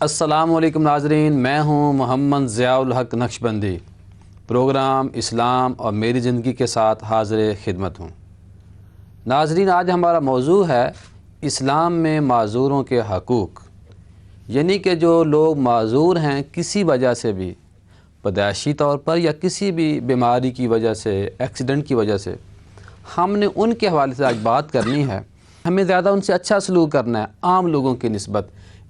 السلام علیکم ناظرین، میں ہوں محمد ضیاء الحق نقشبندی۔ پروگرام اسلام اور میری زندگی کے ساتھ حاضر خدمت ہوں۔ ناظرین، آج ہمارا موضوع ہے اسلام میں معذوروں کے حقوق، یعنی کہ جو لوگ معذور ہیں کسی وجہ سے بھی، پیدائشی طور پر یا کسی بھی بیماری کی وجہ سے، ایکسیڈنٹ کی وجہ سے، ہم نے ان کے حوالے سے آج بات کرنی ہے۔ ہمیں زیادہ ان سے اچھا سلوک کرنا ہے عام لوگوں کی نسبت۔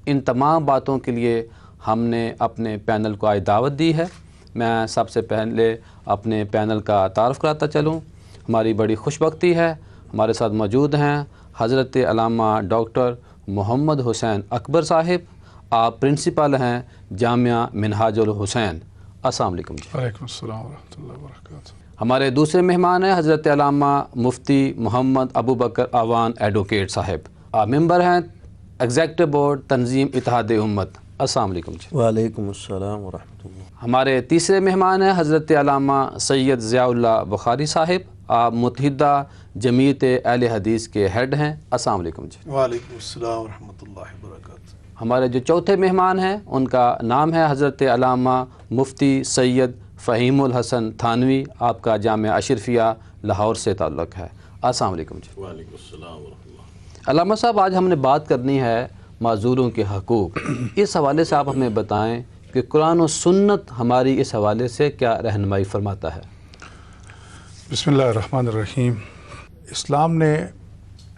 ان تمام باتوں کے لیے ہم نے اپنے پینل کو آج دعوت دی ہے۔ میں سب سے پہلے اپنے پینل کا تعارف کراتا چلوں۔ ہماری بڑی خوش بختی ہے، ہمارے ساتھ موجود ہیں حضرت علامہ ڈاکٹر محمد حسین اکبر صاحب۔ آپ پرنسپل ہیں جامعہ منہاج الحسین۔ السلام علیکم جی۔ وعلیکم السلام ورحمۃ اللہ وبرکاتہ۔ ہمارے دوسرے مہمان ہیں حضرت علامہ مفتی محمد ابو بکر اعوان ایڈوکیٹ صاحب۔ آپ ممبر ہیں ایگزیکٹو بورڈ تنظیم اتحاد امت۔ السلام علیکم جی۔ وعلیکم السلام ورحمۃ اللہ۔ ہمارے تیسرے مہمان ہیں حضرت علامہ سید ضیاء اللہ بخاری صاحب۔ آپ متحدہ جمعیت اہل حدیث کے ہیڈ ہیں۔ السلام علیکم جی۔ وعلیکم السلام ورحمۃ اللہ وبرکاتہ۔ ہمارے جو چوتھے مہمان ہیں ان کا نام ہے حضرت علامہ مفتی سید فہیم الحسن تھانوی۔ آپ کا جامعہ اشرفیہ لاہور سے تعلق ہے۔ السلام علیکم جی۔ وعلیکم السلام ورحمۃ اللہ۔ علامہ صاحب، آج ہم نے بات کرنی ہے معذوروں کے حقوق۔ اس حوالے سے آپ ہمیں بتائیں کہ قرآن و سنت ہماری اس حوالے سے کیا رہنمائی فرماتا ہے؟ بسم اللہ الرحمن الرحیم۔ اسلام نے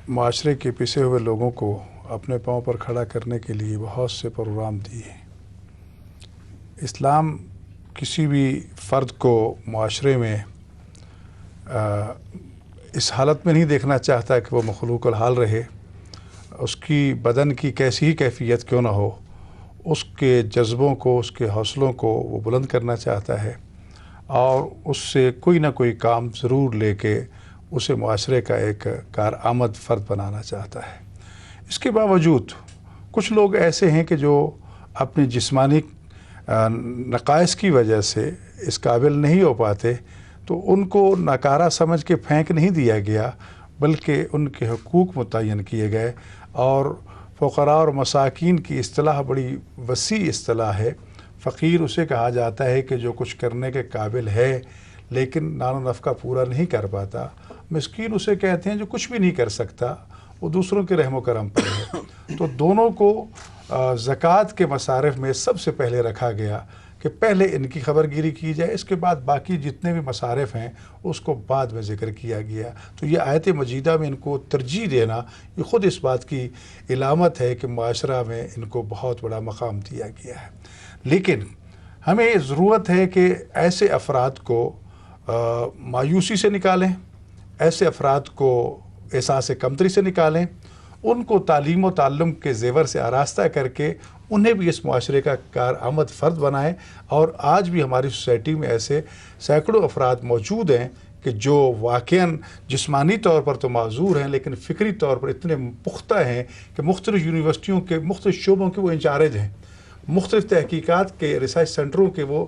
معاشرے کے پسے ہوئے لوگوں کو اپنے پاؤں پر کھڑا کرنے کے لیے بہت سے پروگرام دیے ہیں۔ اسلام کسی بھی فرد کو معاشرے میں اس حالت میں نہیں دیکھنا چاہتا کہ وہ مخلوق الحال رہے۔ اس کی بدن کی کیسی ہی کیفیت کیوں نہ ہو، اس کے جذبوں کو، اس کے حوصلوں کو وہ بلند کرنا چاہتا ہے اور اس سے کوئی نہ کوئی کام ضرور لے کے اسے معاشرے کا ایک کارآمد فرد بنانا چاہتا ہے۔ اس کے باوجود کچھ لوگ ایسے ہیں کہ جو اپنی جسمانی نقائص کی وجہ سے اس قابل نہیں ہو پاتے، تو ان کو ناکارہ سمجھ کے پھینک نہیں دیا گیا، بلکہ ان کے حقوق متعین کیے گئے۔ اور فقراء اور مساکین کی اصطلاح بڑی وسیع اصطلاح ہے۔ فقیر اسے کہا جاتا ہے کہ جو کچھ کرنے کے قابل ہے لیکن نان و نفقہ پورا نہیں کر پاتا۔ مسکین اسے کہتے ہیں جو کچھ بھی نہیں کر سکتا، وہ دوسروں کے رحم و کرم پر ہے۔ تو دونوں کو زکوٰۃ کے مصارف میں سب سے پہلے رکھا گیا کہ پہلے ان کی خبر گیری کی جائے، اس کے بعد باقی جتنے بھی مصارف ہیں اس کو بعد میں ذکر کیا گیا۔ تو یہ آیت مجیدہ میں ان کو ترجیح دینا یہ خود اس بات کی علامت ہے کہ معاشرہ میں ان کو بہت بڑا مقام دیا گیا ہے۔ لیکن ہمیں ضرورت ہے کہ ایسے افراد کو مایوسی سے نکالیں، ایسے افراد کو احساس کمتری سے نکالیں، ان کو تعلیم و تعلم کے زیور سے آراستہ کر کے انہیں بھی اس معاشرے کا کارآمد فرد بنائیں۔ اور آج بھی ہماری سوسائٹی میں ایسے سینکڑوں افراد موجود ہیں کہ جو واقعاً جسمانی طور پر تو معذور ہیں لیکن فکری طور پر اتنے پختہ ہیں کہ مختلف یونیورسٹیوں کے مختلف شعبوں کے وہ انچارج ہیں، مختلف تحقیقات کے ریسرچ سینٹروں کے وہ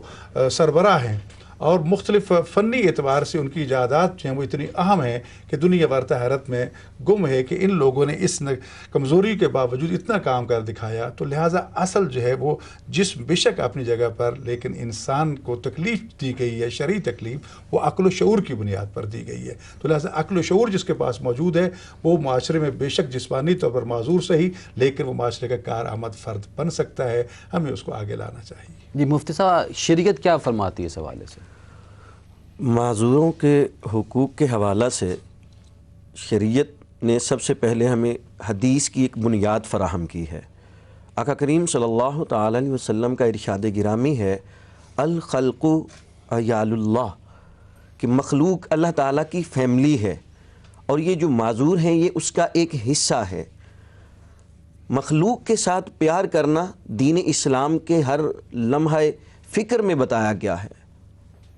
سربراہ ہیں، اور مختلف فنی اعتبار سے ان کی ایجادات جو ہیں وہ اتنی اہم ہیں کہ دنیا برتا حیرت میں گم ہے کہ ان لوگوں نے اس کمزوری کے باوجود اتنا کام کر دکھایا۔ تو لہٰذا اصل جو ہے وہ جسم بے شک اپنی جگہ پر، لیکن انسان کو تکلیف دی گئی ہے، شرعی تکلیف، وہ عقل و شعور کی بنیاد پر دی گئی ہے۔ تو لہٰذا عقل و شعور جس کے پاس موجود ہے وہ معاشرے میں بے شک جسمانی طور پر معذور صحیح، لیکن وہ معاشرے کا کارآمد فرد بن سکتا ہے۔ ہمیں اس کو آگے لانا چاہیے۔ جی مفتی صاحب، شریعت کیا فرماتی ہے اس حوالے سے؟ معذوروں کے حقوق کے حوالہ سے شریعت نے سب سے پہلے ہمیں حدیث کی ایک بنیاد فراہم کی ہے۔ آقا کریم صلی اللہ تعالی علیہ وسلم کا ارشاد گرامی ہے، الخلق عیال اللہ، کہ مخلوق اللہ تعالیٰ کی فیملی ہے اور یہ جو معذور ہیں یہ اس کا ایک حصہ ہے۔ مخلوق کے ساتھ پیار کرنا دین اسلام کے ہر لمحہ فکر میں بتایا گیا ہے،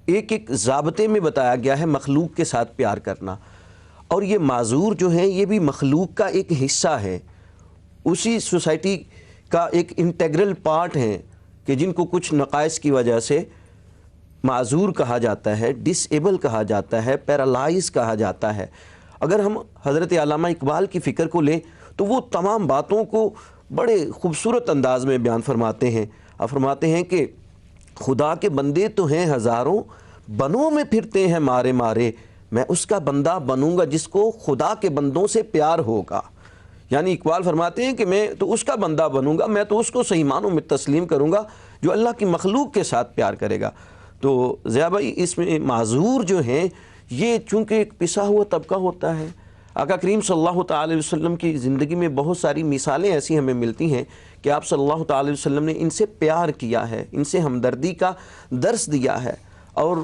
ایک ایک ضابطے میں بتایا گیا ہے مخلوق کے ساتھ پیار کرنا۔ اور یہ معذور جو ہیں یہ بھی مخلوق کا ایک حصہ ہے، اسی سوسائٹی کا ایک انٹیگرل پارٹ ہیں کہ جن کو کچھ نقائص کی وجہ سے معذور کہا جاتا ہے، ڈس ایبل کہا جاتا ہے، پیرالائز کہا جاتا ہے۔ اگر ہم حضرت علامہ اقبال کی فکر کو لیں تو وہ تمام باتوں کو بڑے خوبصورت انداز میں بیان فرماتے ہیں. آپ فرماتے ہیں کہ خدا کے بندے تو ہیں ہزاروں، بنوں میں پھرتے ہیں مارے مارے، میں اس کا بندہ بنوں گا جس کو خدا کے بندوں سے پیار ہوگا. یعنی اقبال فرماتے ہیں کہ میں تو اس کا بندہ بنوں گا، میں تو اس کو صحیح معنوں میں تسلیم کروں گا جو اللہ کی مخلوق کے ساتھ پیار کرے گا. تو ضیاء بھائی اس میں معذور جو ہیں یہ چونکہ ایک پسا ہوا طبقہ ہوتا ہے. آقا کریم صلی اللہ تعالی علیہ وسلم کی زندگی میں بہت ساری مثالیں ایسی ہمیں ملتی ہیں کہ آپ صلی اللہ تعالی علیہ وسلم نے ان سے پیار کیا ہے، ان سے ہمدردی کا درس دیا ہے، اور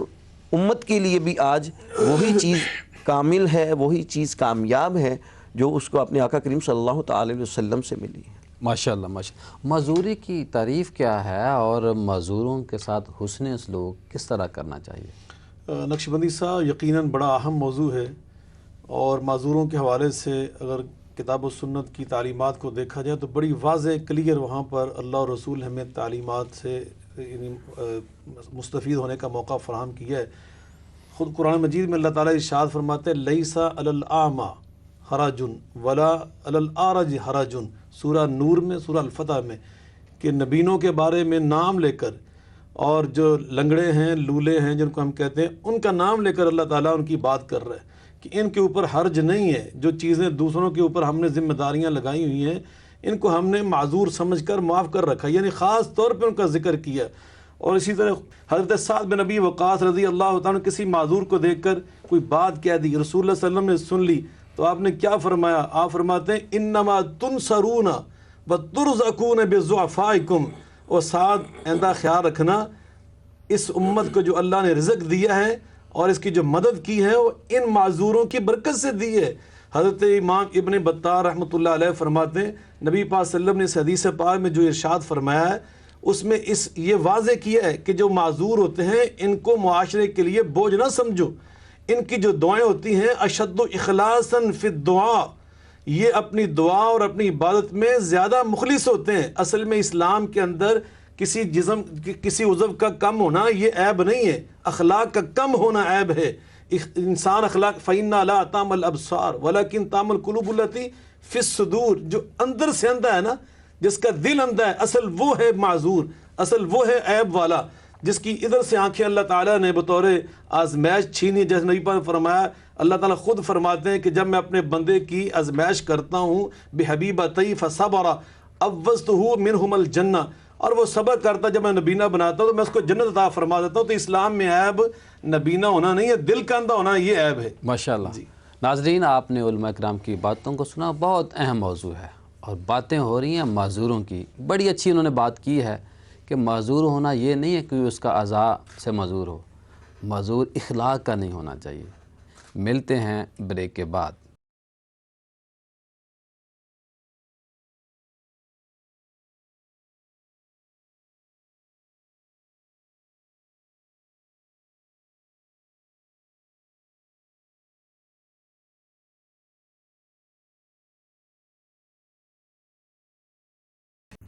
امت کے لیے بھی آج وہی چیز کامل ہے، وہی چیز کامیاب ہے جو اس کو اپنے آقا کریم صلی اللہ تعالی علیہ وسلم سے ملی ہے. ماشاءاللہ ماشاءاللہ. معذوری کی تعریف کیا ہے اور معذوروں کے ساتھ حسن سلوک کس طرح کرنا چاہیے؟ نقشبندی صاحب یقیناً بڑا اہم موضوع ہے، اور معذوروں کے حوالے سے اگر کتاب و سنت کی تعلیمات کو دیکھا جائے تو بڑی واضح کلیئر وہاں پر اللہ اور رسول ہمیں تعلیمات سے مستفید ہونے کا موقع فراہم کیا ہے. خود قرآن مجید میں اللہ تعالیٰ ارشاد فرماتے ہیں لیسا علی الاعمی حرج ولا علی الاعرج حرج، سورہ نور میں، سورہ الفتح میں، کہ نبینوں کے بارے میں نام لے کر، اور جو لنگڑے ہیں، لولے ہیں جن کو ہم کہتے ہیں، ان کا نام لے کر اللہ تعالیٰ ان کی بات کر رہا ہے کہ ان کے اوپر حرج نہیں ہے. جو چیزیں دوسروں کے اوپر ہم نے ذمہ داریاں لگائی ہوئی ہیں ان کو ہم نے معذور سمجھ کر معاف کر رکھا، یعنی خاص طور پہ ان کا ذکر کیا. اور اسی طرح حضرت سعد بن ابی وقاص رضی اللہ تعالیٰ نے کسی معذور کو دیکھ کر کوئی بات کہہ دی، رسول اللہ صلی اللہ علیہ وسلم نے سن لی تو آپ نے کیا فرمایا؟ آپ فرماتے ہیں انما تنصرون وترزقون بضعفائکم. اور سعد آئندہ خیال رکھنا، اس امت کو جو اللہ نے رزق دیا ہے اور اس کی جو مدد کی ہے وہ ان معذوروں کی برکت سے دی ہے. حضرت امام ابن بطار رحمۃ اللہ علیہ فرماتے ہیں نبی پاک صلی اللہ علیہ وسلم نے اس حدیث پاک میں جو ارشاد فرمایا ہے اس میں یہ واضح کیا ہے کہ جو معذور ہوتے ہیں ان کو معاشرے کے لیے بوجھ نہ سمجھو. ان کی جو دعائیں ہوتی ہیں اشد اخلاصا فی الدعاء، یہ اپنی دعا اور اپنی عبادت میں زیادہ مخلص ہوتے ہیں. اصل میں اسلام کے اندر کسی عضو کا کم ہونا یہ عیب نہیں ہے، اخلاق کا کم ہونا عیب ہے. انسان اخلاق فَإِنَّا لَا تَعْمَى الْأَبْصَارُ وَلَكِنْ تَعْمَى الْقُلُوبُ الَّتِي فِي الصُّدُورِ، جو اندر سے اندھا ہے نا، جس کا دل اندھا ہے، اصل وہ ہے معذور، اصل وہ ہے عیب والا، جس کی ادھر سے آنکھیں اللہ تعالیٰ نے بطور آزمائش چھینی. جیسے نبی پاک نے فرمایا، اللہ تعالیٰ خود فرماتے ہیں کہ جب میں اپنے بندے کی آزمائش کرتا ہوں بِحَبِيبَتَيْ فَصَبَرَ عَوَّضْتُهُ مِنْهُمَ الْجَنَّةَ، اور وہ صبر کرتا جب میں نبینہ بناتا ہوں تو میں اس کو جنت عطا فرما دیتا ہوں. تو اسلام میں عیب نبینہ ہونا نہیں ہے، دل کا اندھا ہونا یہ عیب ہے. ماشاءاللہ. ناظرین، آپ نے علماء کرام کی باتوں کو سنا، بہت اہم موضوع ہے اور باتیں ہو رہی ہیں معذوروں کی. بڑی اچھی انہوں نے بات کی ہے کہ معذور ہونا یہ نہیں ہے کہ اس کا اعضاء سے معذور ہو، معذور اخلاق کا نہیں ہونا چاہیے. ملتے ہیں بریک کے بعد.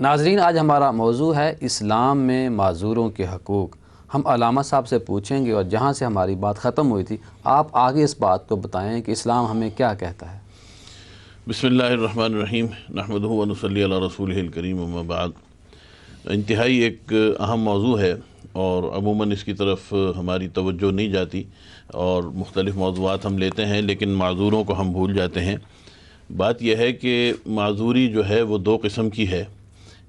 ناظرین، آج ہمارا موضوع ہے اسلام میں معذوروں کے حقوق. ہم علامہ صاحب سے پوچھیں گے اور جہاں سے ہماری بات ختم ہوئی تھی آپ آگے اس بات کو بتائیں کہ اسلام ہمیں کیا کہتا ہے. بسم اللہ الرحمن الرحیم، نحمدہ و نصلی علی رسولہ الکریم، اما بعد. انتہائی ایک اہم موضوع ہے اور عموماً اس کی طرف ہماری توجہ نہیں جاتی اور مختلف موضوعات ہم لیتے ہیں لیکن معذوروں کو ہم بھول جاتے ہیں. بات یہ ہے کہ معذوری جو ہے وہ دو قسم کی ہے.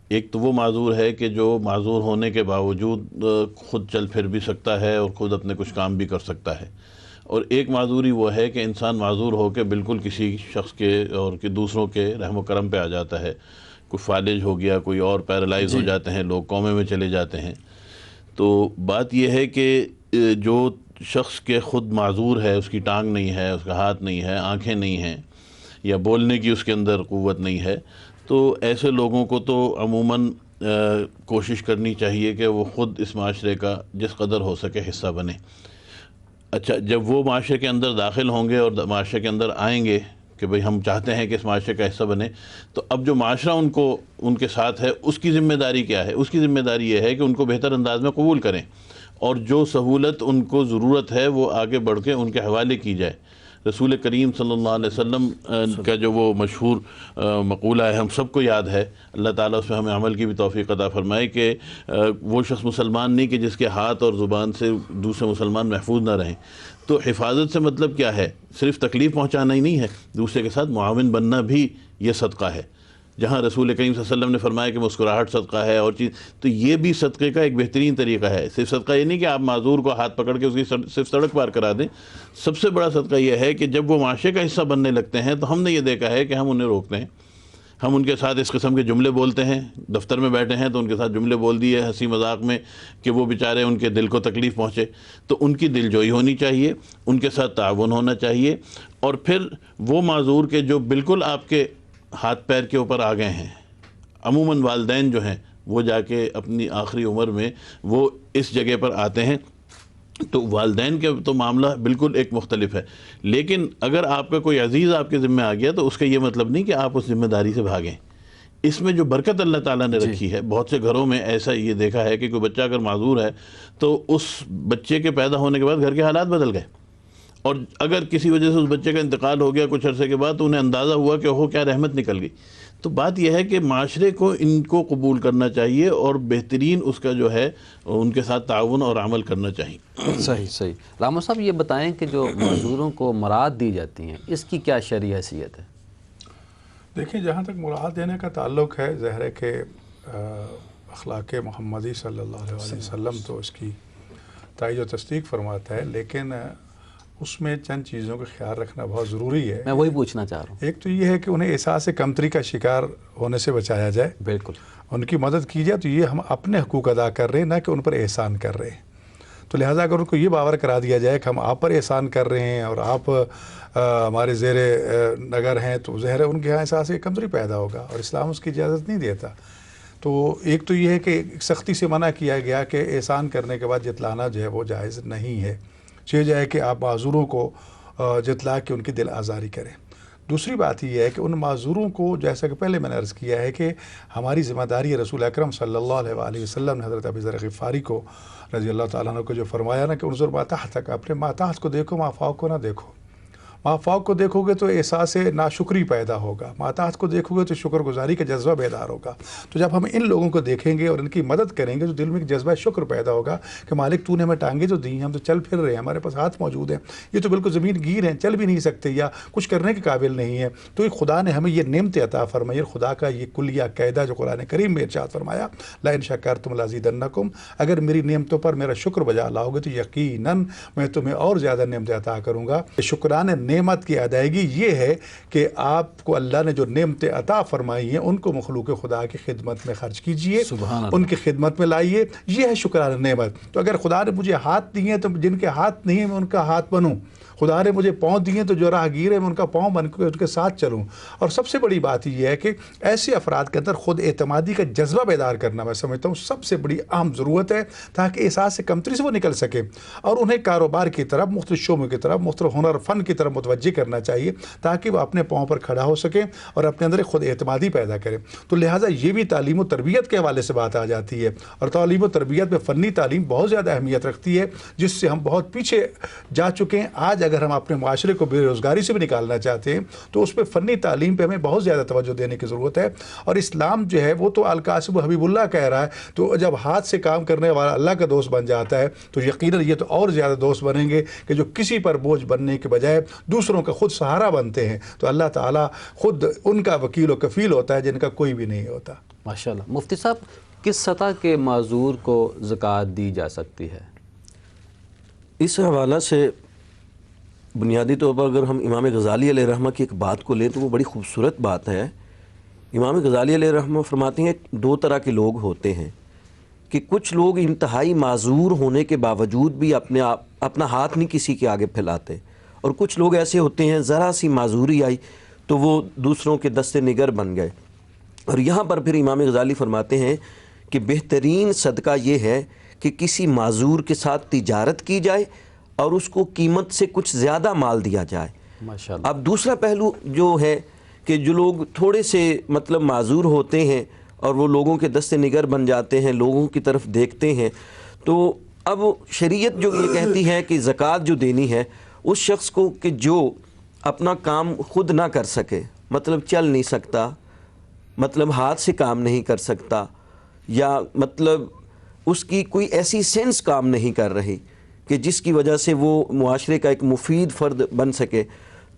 ایک تو وہ معذور ہے کہ جو معذور ہونے کے باوجود خود چل پھر بھی سکتا ہے اور خود اپنے کچھ کام بھی کر سکتا ہے، اور ایک معذوری وہ ہے کہ انسان معذور ہو کے بالکل کسی شخص کے اور کہ دوسروں کے رحم و کرم پہ آ جاتا ہے. کوئی فالج ہو گیا، کوئی اور پیرالائز ہو جاتے ہیں، لوگ کومے میں چلے جاتے ہیں. تو بات یہ ہے کہ جو شخص کے خود معذور ہے، اس کی ٹانگ نہیں ہے، اس کا ہاتھ نہیں ہے، آنکھیں نہیں ہیں، یا بولنے کی اس کے اندر قوت نہیں ہے، تو ایسے لوگوں کو تو عموماً کوشش کرنی چاہیے کہ وہ خود اس معاشرے کا جس قدر ہو سکے حصہ بنے. اچھا، جب وہ معاشرے کے اندر داخل ہوں گے اور معاشرے کے اندر آئیں گے کہ بھئی ہم چاہتے ہیں کہ اس معاشرے کا حصہ بنے، تو اب جو معاشرہ ان کے ساتھ ہے اس کی ذمہ داری کیا ہے؟ اس کی ذمہ داری یہ ہے کہ ان کو بہتر انداز میں قبول کریں اور جو سہولت ان کو ضرورت ہے وہ آگے بڑھ کے ان کے حوالے کی جائے. رسول کریم صلی اللہ علیہ وسلم کا جو وہ مشہور مقولہ ہے، ہم سب کو یاد ہے، اللہ تعالیٰ اس میں ہمیں عمل کی بھی توفیق عطا فرمائے، کہ وہ شخص مسلمان نہیں کہ جس کے ہاتھ اور زبان سے دوسرے مسلمان محفوظ نہ رہیں۔ تو حفاظت سے مطلب کیا ہے؟ صرف تکلیف پہنچانا ہی نہیں ہے، دوسرے کے ساتھ معاون بننا بھی یہ صدقہ ہے۔ جہاں رسول کریم صلی اللہ علیہ وسلم نے فرمایا کہ مسکراہٹ صدقہ ہے اور چیز، تو یہ بھی صدقے کا ایک بہترین طریقہ ہے۔ صرف صدقہ یہ نہیں کہ آپ معذور کو ہاتھ پکڑ کے اس کی صرف سڑک پار کرا دیں، سب سے بڑا صدقہ یہ ہے کہ جب وہ معاشرے کا حصہ بننے لگتے ہیں تو ہم نے یہ دیکھا ہے کہ ہم انہیں روکتے ہیں، ہم ان کے ساتھ اس قسم کے جملے بولتے ہیں، دفتر میں بیٹھے ہیں تو ان کے ساتھ جملے بول دیے ہنسی مذاق میں کہ وہ بیچارے ان کے دل کو تکلیف پہنچے، تو ان کی دل جوئی ہونی چاہیے، ان کے ساتھ تعاون ہونا چاہیے، اور پھر وہ معذور کے جو بالکل آپ کے ہاتھ پیر کے اوپر آ گئے ہیں، عموماً والدین جو ہیں وہ جا کے اپنی آخری عمر میں وہ اس جگہ پر آتے ہیں، تو والدین کے تو معاملہ بالکل ایک مختلف ہے۔ لیکن اگر آپ کا کوئی عزیز آپ کے ذمہ آ گیا تو اس کا یہ مطلب نہیں کہ آپ اس ذمہ داری سے بھاگیں۔ اس میں جو برکت اللہ تعالیٰ نے رکھی ہے، بہت سے گھروں میں ایسا یہ دیکھا ہے کہ کوئی بچہ اگر معذور ہے تو اس بچے کے پیدا ہونے کے بعد گھر کے حالات بدل گئے، اور اگر کسی وجہ سے اس بچے کا انتقال ہو گیا کچھ عرصے کے بعد تو انہیں اندازہ ہوا کہ وہ کیا رحمت نکل گئی۔ تو بات یہ ہے کہ معاشرے کو ان کو قبول کرنا چاہیے اور بہترین اس کا جو ہے ان کے ساتھ تعاون اور عمل کرنا چاہیے۔ صحیح۔ راما صاحب یہ بتائیں کہ جو معذوروں کو مراد دی جاتی ہیں اس کی کیا شرعی حیثیت ہے؟ دیکھیں، جہاں تک مراد دینے کا تعلق ہے، ظاہر ہے کہ اخلاق محمدی صلی اللہ علیہ وسلم تو اس کی تائید و تصدیق فرماتا ہے، لیکن اس میں چند چیزوں کا خیال رکھنا بہت ضروری ہے۔ میں وہی پوچھنا چاہ رہا ہوں۔ ایک تو یہ ہے کہ انہیں احساس کمتری کا شکار ہونے سے بچایا جائے، بالکل، ان کی مدد کی جائے، تو یہ ہم اپنے حقوق ادا کر رہے ہیں، نہ کہ ان پر احسان کر رہے ہیں۔ تو لہٰذا اگر ان کو یہ باور کرا دیا جائے کہ ہم آپ پر احسان کر رہے ہیں اور آپ ہمارے زیر نگر ہیں، تو ظاہر ہے ان کے یہاں احساس کمزوری پیدا ہوگا، اور اسلام اس کی اجازت نہیں دیتا۔ تو ایک تو یہ ہے کہ سختی سے منع کیا گیا کہ احسان کرنے کے بعد جتلانا جو ہے وہ جائز نہیں ہے، چاہے جائے کہ آپ معذوروں کو جتلا کے ان کی دل آزاری کریں۔ دوسری بات یہ ہے کہ ان معذوروں کو، جیسا کہ پہلے میں نے عرض کیا ہے کہ ہماری ذمہ داری ہے، رسول اکرم صلی اللہ علیہ وآلہ وسلم نے حضرت ابی ذر غفاری کو رضی اللہ تعالیٰ عنہ کو جو فرمایا نا کہ انظر ما تحتک، اپنے ما تحت کو دیکھو، ما فوق کو نہ دیکھو۔ ما فوق کو دیکھو گے تو احساس ناشکری پیدا ہوگا، ما تحت کو دیکھو گے تو شکر گزاری کا جذبہ بیدار ہوگا۔ تو جب ہم ان لوگوں کو دیکھیں گے اور ان کی مدد کریں گے تو دل میں ایک جذبہ شکر پیدا ہوگا کہ مالک تو نے ہمیں ٹانگیں تو دی ہیں، ہم تو چل پھر رہے ہیں، ہمارے پاس ہاتھ موجود ہیں، یہ تو بالکل زمین گیر ہیں، چل بھی نہیں سکتے یا کچھ کرنے کے قابل نہیں ہے۔ تو خدا نے ہمیں یہ نعمت عطا فرمائی، اور خدا کا یہ کلیہ قاعدہ جو قرآن کریم میں ارشاد فرمایا، لئن شکرتم لازیدنکم، اگر میری نعمتوں پر میرا شکر بجا لاؤ گے تو یقیناً میں تمہیں اور زیادہ نعمت عطا کروں گا۔ شکرانہ نعمت کی ادائیگی یہ ہے کہ آپ کو اللہ نے جو نعمتیں عطا فرمائی ہیں ان کو مخلوق خدا کی خدمت میں خرچ کیجئے، ان کی خدمت میں لائیے، یہ ہے شکرانہ نعمت۔ تو اگر خدا نے مجھے ہاتھ دیے ہیں تو جن کے ہاتھ نہیں ہیں میں ان کا ہاتھ بنوں، خدا نے مجھے پاؤں دیے تو جو راہ گیر ہے میں ان کا پاؤں بن کے ان کے ساتھ چلوں۔ اور سب سے بڑی بات یہ ہے کہ ایسے افراد کے اندر خود اعتمادی کا جذبہ بیدار کرنا، میں سمجھتا ہوں سب سے بڑی اہم ضرورت ہے، تاکہ احساس سے کمتری سے وہ نکل سکے، اور انہیں کاروبار کی طرف، مختلف شعبوں کی طرف، مختلف ہنر فن کی طرف متوجہ کرنا چاہیے، تاکہ وہ اپنے پاؤں پر کھڑا ہو سکے اور اپنے اندر خود اعتمادی پیدا کرے۔ تو لہٰذا یہ بھی تعلیم و تربیت کے حوالے سے بات آ جاتی ہے، اور تعلیم و تربیت میں فنی تعلیم بہت زیادہ اہمیت رکھتی ہے، جس سے ہم بہت پیچھے جا چکے ہیں۔ آج اگر ہم اپنے معاشرے کو بے روزگاری سے بھی نکالنا چاہتے ہیں تو اس پہ فنی تعلیم پہ ہمیں بہت زیادہ توجہ دینے کی ضرورت ہے۔ اور اسلام جو ہے وہ تو القاسب حبیب اللہ کہہ رہا ہے، تو جب ہاتھ سے کام کرنے والا اللہ کا دوست بن جاتا ہے تو یقیناً یہ تو اور زیادہ دوست بنیں گے کہ جو کسی پر بوجھ بننے کے بجائے دوسروں کا خود سہارا بنتے ہیں، تو اللہ تعالیٰ خود ان کا وکیل و کفیل ہوتا ہے جن کا کوئی بھی نہیں ہوتا۔ ماشاءاللہ۔ مفتی صاحب، کس سطح کے معذور کو زکوٰۃ دی جا سکتی ہے؟ اس حوالہ سے بنیادی طور پر اگر ہم امام غزالی علیہ رحمہ کی ایک بات کو لیں تو وہ بڑی خوبصورت بات ہے۔ امام غزالی علیہ رحمہ فرماتے ہیں دو طرح کے لوگ ہوتے ہیں، کہ کچھ لوگ انتہائی معذور ہونے کے باوجود بھی اپنا ہاتھ نہیں کسی کے آگے پھیلاتے، اور کچھ لوگ ایسے ہوتے ہیں ذرا سی معذوری آئی تو وہ دوسروں کے دست نگر بن گئے۔ اور یہاں پر پھر امام غزالی فرماتے ہیں کہ بہترین صدقہ یہ ہے کہ کسی معذور کے ساتھ تجارت کی جائے اور اس کو قیمت سے کچھ زیادہ مال دیا جائے۔ ماشاءاللہ۔ اب دوسرا پہلو جو ہے کہ جو لوگ تھوڑے سے مطلب معذور ہوتے ہیں اور وہ لوگوں کے دست نگر بن جاتے ہیں، لوگوں کی طرف دیکھتے ہیں، تو اب شریعت جو یہ کہتی ہے کہ زکوٰۃ جو دینی ہے اس شخص کو کہ جو اپنا کام خود نہ کر سکے، مطلب چل نہیں سکتا، مطلب ہاتھ سے کام نہیں کر سکتا، یا مطلب اس کی کوئی ایسی سینس کام نہیں کر رہی کہ جس کی وجہ سے وہ معاشرے کا ایک مفید فرد بن سکے،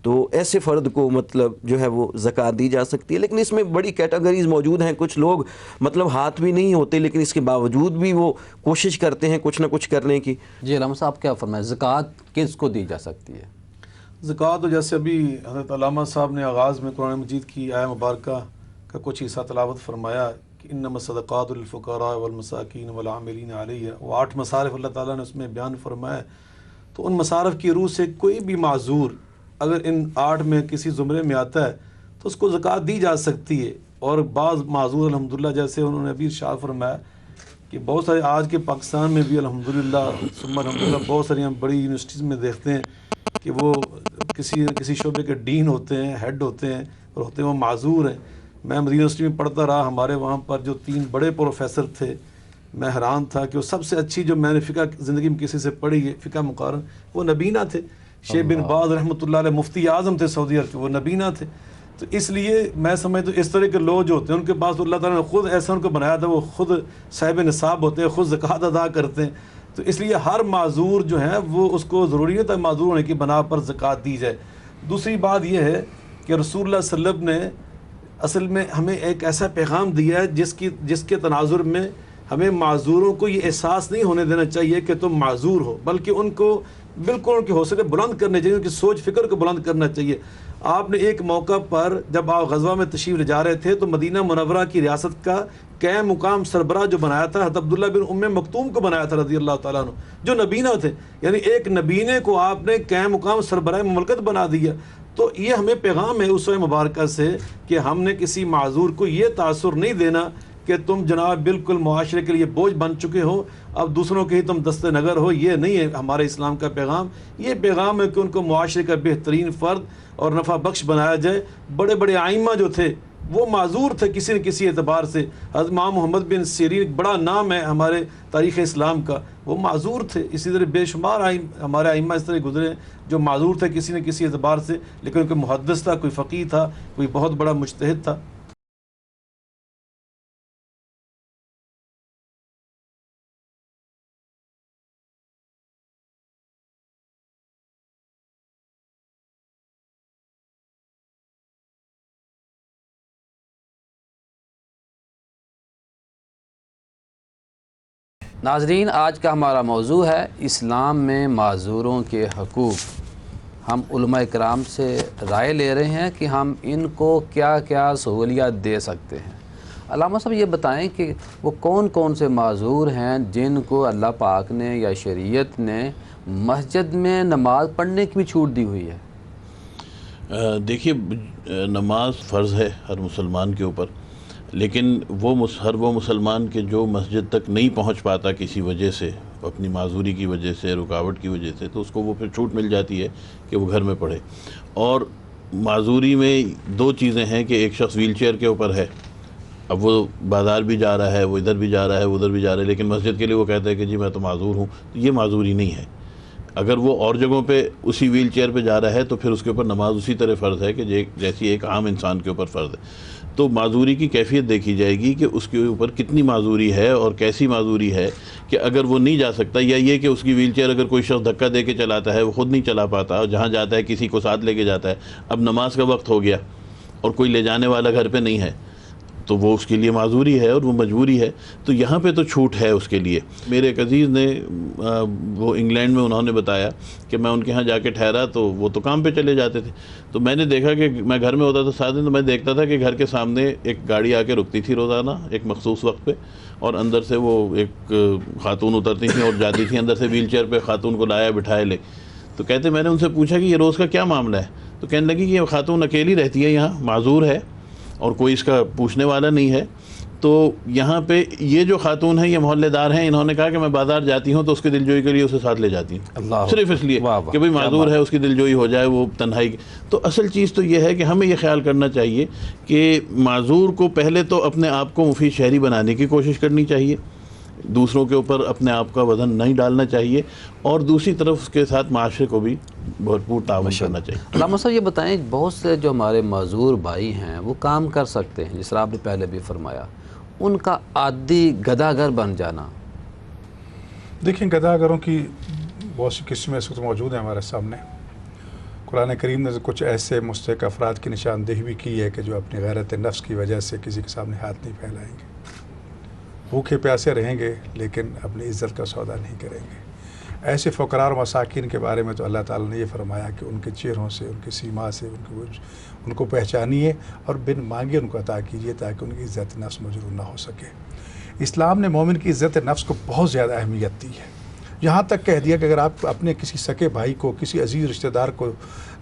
تو ایسے فرد کو مطلب جو ہے وہ زکوٰۃ دی جا سکتی ہے۔ لیکن اس میں بڑی کیٹیگریز موجود ہیں، کچھ لوگ مطلب ہاتھ بھی نہیں ہوتے لیکن اس کے باوجود بھی وہ کوشش کرتے ہیں کچھ نہ کچھ کرنے کی۔ جی علامہ صاحب کیا فرمائیں، زکوٰۃ کس کو دی جا سکتی ہے؟ زکوٰۃ تو جیسے ابھی حضرت علامہ صاحب نے آغاز میں قرآن مجید کی آیہ مبارکہ کا کچھ حصہ تلاوت فرمایا کہ انما الصدقات للفقراء والمساکین والعاملین علیہ، وہ 8 مصارف اللہ تعالیٰ نے اس میں بیان فرمایا، تو ان مصارف کی روح سے کوئی بھی معذور اگر ان 8 میں کسی زمرے میں آتا ہے تو اس کو زکوٰۃ دی جا سکتی ہے۔ اور بعض معذور الحمدللہ جیسے انہوں نے ابھی ارشاد فرمایا کہ بہت سارے آج کے پاکستان میں بھی الحمدللہ ثم الحمدللہ بہت ساری ہم بڑی یونیورسٹیز میں دیکھتے ہیں کہ وہ کسی شعبے کے ڈین ہوتے ہیں، ہیڈ ہوتے ہیں، اور ہوتے ہیں وہ معذور ہیں۔ میں مدینہ یونیورسٹی میں پڑھتا رہا، ہمارے وہاں پر جو 3 بڑے پروفیسر تھے، میں حیران تھا کہ وہ سب سے اچھی جو میں نے فقہ زندگی میں کسی سے پڑھی ہے فقہ مقارن، وہ نبینہ تھے۔ شیخ بن باز رحمۃ اللہ علیہ مفتی اعظم تھے سعودی عرب کے، وہ نبینہ تھے۔ تو اس لیے میں سمجھتا ہوں اس طرح کے لوگ جو ہوتے ہیں ان کے پاس اللہ تعالیٰ نے خود ایسا ان کو بنایا تھا، وہ خود صاحب نصاب ہوتے ہیں، خود زکوٰۃ ادا کرتے ہیں۔ تو اس لیے ہر معذور جو ہے وہ اس کو ضروری نہیں ہوتا معذور ہونے کی بنا پر زکوٰۃ دی جائے۔ دوسری بات یہ ہے کہ رسول اللہ صلی اللہ علیہ وسلم نے اصل میں ہمیں ایک ایسا پیغام دیا ہے جس کے تناظر میں ہمیں معذوروں کو یہ احساس نہیں ہونے دینا چاہیے کہ تم معذور ہو، بلکہ ان کو بالکل ان کے حوصلے بلند کرنے چاہیے، ان کی سوچ فکر کو بلند کرنا چاہیے۔ آپ نے ایک موقع پر جب آپ غزوہ میں تشریف لے جا رہے تھے تو مدینہ منورہ کی ریاست کا قائم مقام سربراہ جو بنایا تھا حضرت عبداللہ بن ام مکتوم کو بنایا تھا رضی اللہ تعالیٰ عنہ، جو نبینہ تھے، یعنی ایک نبینے کو آپ نے قائم مقام سربراہ مملکت بنا دیا۔ تو یہ ہمیں پیغام ہے اسوہ مبارکہ سے کہ ہم نے کسی معذور کو یہ تاثر نہیں دینا کہ تم جناب بالکل معاشرے کے لیے بوجھ بن چکے ہو، اب دوسروں کے ہی تم دست نگر ہو۔ یہ نہیں ہے ہمارے اسلام کا پیغام۔ یہ پیغام ہے کہ ان کو معاشرے کا بہترین فرد اور نفع بخش بنایا جائے۔ بڑے بڑے آئمہ جو تھے وہ معذور تھے کسی نہ کسی اعتبار سے۔ حضرت امام محمد بن سیرین ایک بڑا نام ہے ہمارے تاریخ اسلام کا، وہ معذور تھے۔ اسی طرح بے شمار ہمارے ائمہ اس طرح گزرے جو معذور تھے کسی نہ کسی اعتبار سے، لیکن کوئی محدث تھا، کوئی فقیہ تھا، کوئی بہت بڑا مجتہد تھا۔ ناظرین، آج کا ہمارا موضوع ہے اسلام میں معذوروں کے حقوق۔ ہم علماء کرام سے رائے لے رہے ہیں کہ ہم ان کو کیا کیا سہولیات دے سکتے ہیں۔ علامہ صاحب یہ بتائیں کہ وہ کون کون سے معذور ہیں جن کو اللہ پاک نے یا شریعت نے مسجد میں نماز پڑھنے کی بھی چھوٹ دی ہوئی ہے؟ دیکھیے، نماز فرض ہے ہر مسلمان کے اوپر، لیکن ہر وہ مسلمان کے جو مسجد تک نہیں پہنچ پاتا کسی وجہ سے، اپنی معذوری کی وجہ سے، رکاوٹ کی وجہ سے، تو اس کو وہ پھر چھوٹ مل جاتی ہے کہ وہ گھر میں پڑھے۔ اور معذوری میں 2 چیزیں ہیں کہ ایک شخص ویل چیئر کے اوپر ہے، اب وہ بازار بھی جا رہا ہے، وہ ادھر بھی جا رہا ہے، وہ ادھر بھی جا رہا ہے، لیکن مسجد کے لیے وہ کہتا ہے کہ جی میں تو معذور ہوں، تو یہ معذوری نہیں ہے۔ اگر وہ اور جگہوں پہ اسی ویل چیئر پہ جا رہا ہے تو پھر اس کے اوپر نماز اسی طرح فرض ہے کہ جیسی ایک عام انسان کے اوپر فرض ہے۔ تو معذوری کی کیفیت دیکھی جائے گی کہ اس کے اوپر کتنی معذوری ہے اور کیسی معذوری ہے، کہ اگر وہ نہیں جا سکتا، یا یہ کہ اس کی ویل چیئر اگر کوئی شخص دھکا دے کے چلاتا ہے، وہ خود نہیں چلا پاتا اور جہاں جاتا ہے کسی کو ساتھ لے کے جاتا ہے، اب نماز کا وقت ہو گیا اور کوئی لے جانے والا گھر پہ نہیں ہے، تو وہ اس کے لیے معذوری ہے اور وہ مجبوری ہے۔ تو یہاں پہ تو چھوٹ ہے اس کے لیے۔ میرے ایک عزیز نے وہ انگلینڈ میں انہوں نے بتایا کہ میں ان کے ہاں جا کے ٹھہرا تو وہ تو کام پہ چلے جاتے تھے، تو میں نے دیکھا کہ میں گھر میں ہوتا تھا 7 دن، تو میں دیکھتا تھا کہ گھر کے سامنے ایک گاڑی آ کے رکتی تھی روزانہ ایک مخصوص وقت پہ، اور اندر سے وہ ایک خاتون اترتی تھیں اور جاتی تھیں اندر سے ویل چیئر پہ، خاتون کو لایا بٹھائے لے۔ تو کہتے میں نے ان سے پوچھا کہ یہ روز کا کیا معاملہ ہے؟ تو کہنے لگی کہ یہ خاتون اکیلی رہتی ہے یہاں، معذور ہے اور کوئی اس کا پوچھنے والا نہیں ہے۔ تو یہاں پہ یہ جو خاتون ہیں یہ محلے دار ہیں، انہوں نے کہا کہ میں بازار جاتی ہوں تو اس کی دلجوئی کے لیے اسے ساتھ لے جاتی ہوں، صرف اس لیے کہ بھئی معذور ہے، اس کی دلجوئی ہو جائے، وہ تنہائی۔ تو اصل چیز تو یہ ہے کہ ہمیں یہ خیال کرنا چاہیے کہ معذور کو پہلے تو اپنے آپ کو مفید شہری بنانے کی کوشش کرنی چاہیے، دوسروں کے اوپر اپنے آپ کا وزن نہیں ڈالنا چاہیے، اور دوسری طرف اس کے ساتھ معاشرے کو بھی بھرپور تعاون کرنا چاہیے۔ علامہ صاحب یہ بتائیں، بہت سے جو ہمارے معذور بھائی ہیں وہ کام کر سکتے ہیں، جس طرح آپ نے پہلے بھی فرمایا، ان کا عادی گداگر بن جانا؟ دیکھیں، گداگروں کی بہت سی قسمیں اس وقت موجود ہیں ہمارے سامنے۔ قرآن کریم نے کچھ ایسے مستحق افراد کی نشاندہی بھی کی ہے کہ جو اپنی غیرت نفس کی وجہ سے کسی کے سامنے ہاتھ نہیں پھیلائیں گے، بھوکے پیاسے رہیں گے لیکن اپنی عزت کا سودا نہیں کریں گے۔ ایسے فقراء اور مساکین کے بارے میں تو اللہ تعالیٰ نے یہ فرمایا کہ ان کے چہروں سے، ان کی سیما سے ان کو پہچانیے اور بن مانگے ان کو عطا کیجیے تاکہ ان کی عزت نفس مجروح نہ ہو سکے۔ اسلام نے مومن کی عزت نفس کو بہت زیادہ اہمیت دی ہے، یہاں تک کہہ دیا کہ اگر آپ اپنے کسی سکے بھائی کو، کسی عزیز رشتہ دار کو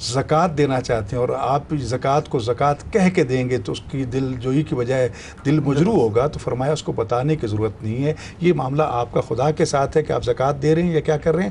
زکوٰۃ دینا چاہتے ہیں اور آپ زکوٰۃ کو زکوٰۃ کہہ کے دیں گے تو اس کی دل جوئی کی بجائے دل مجروح ہوگا، تو فرمایا اس کو بتانے کی ضرورت نہیں ہے، یہ معاملہ آپ کا خدا کے ساتھ ہے کہ آپ زکوٰۃ دے رہے ہیں یا کیا کر رہے ہیں۔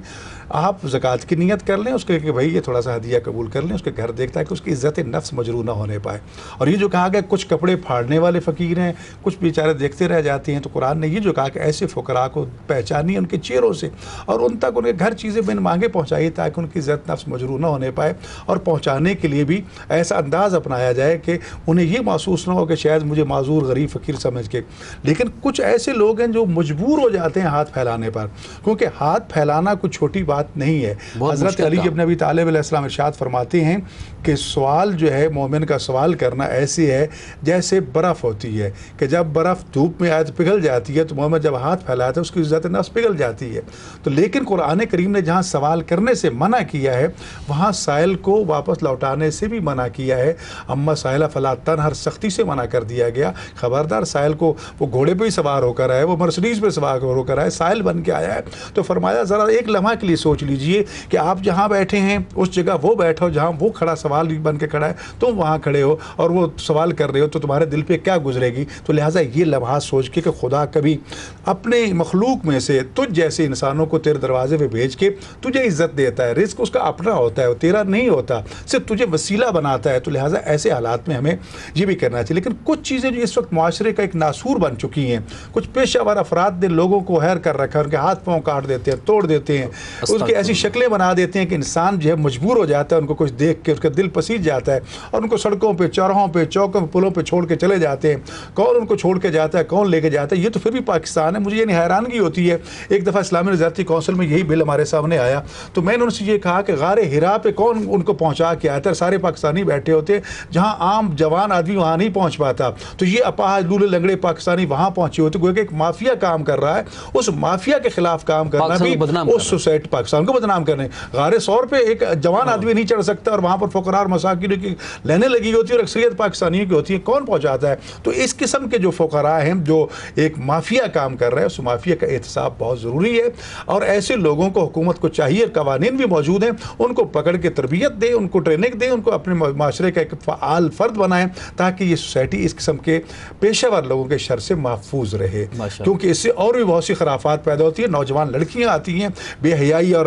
آپ زکوٰۃ کی نیت کر لیں اس کے کہ بھائی یہ تھوڑا سا ہدیہ قبول کر لیں، اس کے گھر دیکھتا ہے کہ اس کی عزت نفس مجروح نہ ہونے پائے۔ اور یہ جو کہا گیا کچھ کپڑے پھاڑنے والے فقیر ہیں، کچھ بیچارے دیکھتے رہ جاتے ہیں، تو قرآن نے یہ جو کہا کہ ایسے فقراء کو پہچانیے ان کے چہروں سے اور ان تک ان کے گھر چیزیں بن مانگے پہنچائیے تاکہ ان کی عزت نفس مجروح نہ ہونے پائے، اور پہنچانے کے لیے بھی ایسا انداز اپنایا جائے کہ انہیں یہ محسوس نہ ہو کہ شاید مجھے معذور غریب فقیر سمجھ کے۔ لیکن کچھ ایسے لوگ ہیں جو مجبور ہو جاتے ہیں ہاتھ پھیلانے پر، کیونکہ ہاتھ پھیلانا کوئی چھوٹی بات نہیں ہے۔ حضرت علی ابن ابی طالب علیہ السلام ارشاد فرماتے ہیں کہ سوال جو ہے مومن کا سوال کرنا ایسی ہے جیسے برف ہوتی ہے کہ جب برف دھوپ میں آئے تو پگھل جاتی ہے، تو مومن جب ہاتھ پھیلاتا ہے اس کی عزت نفس پگھل جاتی ہے۔ تو لیکن قرآن کریم نے جہاں سوال کرنے سے منع کیا ہے وہاں سائل کو واپس لوٹانے سے بھی منع کیا ہے۔ اما سائل فلا تنہر، سختی سے منع کر دیا گیا، خبردار سائل کو، وہ گھوڑے پہ ہی سوار ہو کر آئے، وہ مرسڈیز پہ سوار ہو کر آئے، سائل بن کے آیا ہے، تو فرمایا ذرا ایک لمحہ کے لیے سوچ لیجئے کہ آپ جہاں بیٹھے ہیں اس جگہ وہ بیٹھا ہو جہاں وہ کھڑا سوال بن کے کھڑا ہے، تم وہاں کھڑے ہو اور وہ سوال کر رہے ہو، تو تمہارے دل پہ کیا گزرے گی؟ تو لہٰذا یہ لمحات سوچ کے کہ خدا کبھی اپنے مخلوق میں سے تجھ جیسے انسانوں کو تیرے دروازے پہ بھیج کے تجھے عزت دیتا ہے، رزق اس کا اپنا ہوتا ہے، وہ تیرا نہیں ہوتا، صرف تجھے وسیلہ بناتا ہے۔ تو لہٰذا ایسے حالات میں ہمیں یہ بھی کرنا چاہیے۔ لیکن کچھ چیزیں جو اس وقت معاشرے کا ایک ناسور بن چکی ہیں، کچھ پیشہ ور افراد نے لوگوں کو ہیر کر رکھا ہے، ان کے ہاتھ پاؤں کاٹ دیتے ہیں، توڑ دیتے ہیں، ان کی ایسی شکلیں بنا دیتے ہیں کہ انسان جو ہے مجبور ہو جاتا ہے، ان کو کچھ دیکھ کے اس کا دل پسیج جاتا ہے اور ان کو سڑکوں پہ، چوراہوں پہ، چوکوں پہ، پلوں پہ چھوڑ کے چلے جاتے ہیں۔ کون ان کو چھوڑ کے جاتا ہے، کون لے کے جاتا ہے؟ یہ تو پھر بھی پاکستان ہے۔ مجھے یہ حیرانگی ہوتی ہے، ایک دفعہ اسلامی نظارتی کونسل میں یہی بل ہمارے سامنے آیا تو میں نے ان سے یہ کہا کہ غار ہرا پہ کون ان کو پہنچا کے آتا ہے؟ سارے پاکستانی بیٹھے ہوتے، جہاں عام جوان آدمی وہاں نہیں پہنچ پاتا، تو یہ اپاہج لولے لنگڑے پاکستانی وہاں پہنچے ہوتے، گویا کہ ایک مافیا کام کر رہا ہے۔ اس مافیا کے خلاف کام کرنا بھی اس سوسائٹی پاکستان کو بدنام کرنے۔ غار سور پہ ایک جوان آدمی نہیں چڑھ سکتا اور وہاں پر فقراء اور مساکین کی لائنیں لگی ہوتی ہیں اور اکثریت پاکستانیوں کی ہوتی ہیں، کون پہنچاتا ہے؟ تو اس قسم کے جو فقراء ہیں جو ایک مافیا کام کر رہے ہیں، اس مافیا کا احتساب بہت ضروری ہے، اور ایسے لوگوں کو حکومت کو چاہیے، قوانین بھی موجود ہیں، ان کو پکڑ کے تربیت دیں، ان کو ٹریننگ دیں، ان کو اپنے معاشرے کا ایک فعال فرد بنائیں تاکہ یہ سوسائٹی اس قسم کے پیشہ ور لوگوں کے شر سے محفوظ رہے، کیونکہ اس سے اور بھی بہت سی خرافات پیدا ہوتی ہیں۔ نوجوان لڑکیاں آتی ہیں، بے حیائی اور